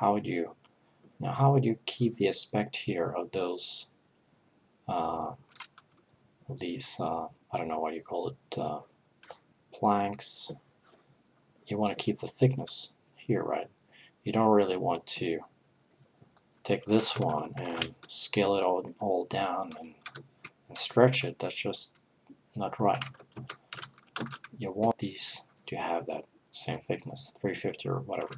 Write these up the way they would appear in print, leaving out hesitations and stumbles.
how would you keep the aspect here of those these I don't know what you call it, planks? You want to keep the thickness here, right? You don't really want to take this one and scale it all down and stretch it. That's just not right. You want these to have that same thickness, 350 or whatever.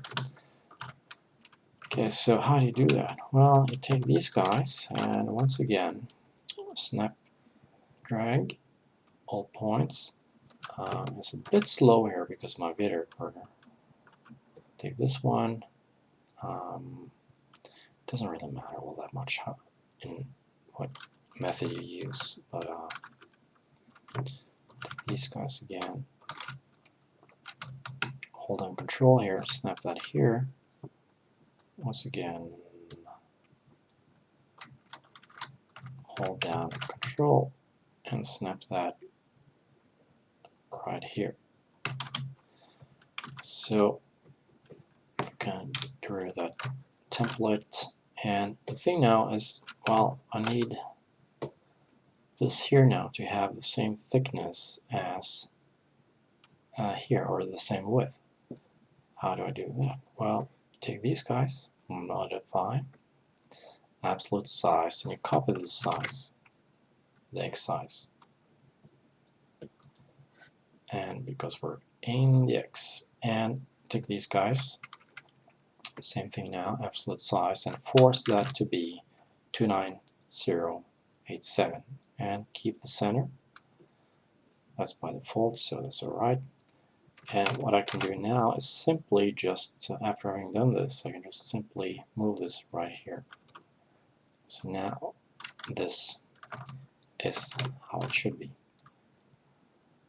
Okay, so how do you do that? Well, you take these guys and once again snap, drag all points. It's a bit slow here because my video recorder. Take this one. Doesn't really matter all that much in what method you use, but take these guys again. Hold down Control here, snap that here. Once again, hold down Control and snap that right here. So we can get rid of that template. And the thing now is, well, I need this here now to have the same thickness as here, or the same width. How do I do that? Well, take these guys, modify, absolute size, and you copy the size, the X size. And because we're in the X, and take these guys, same thing now, absolute size, and force that to be 29087, and keep the center. That's by default, so that's alright. And what I can do now is simply just, after having done this, I can just simply move this right here. So now this is how it should be.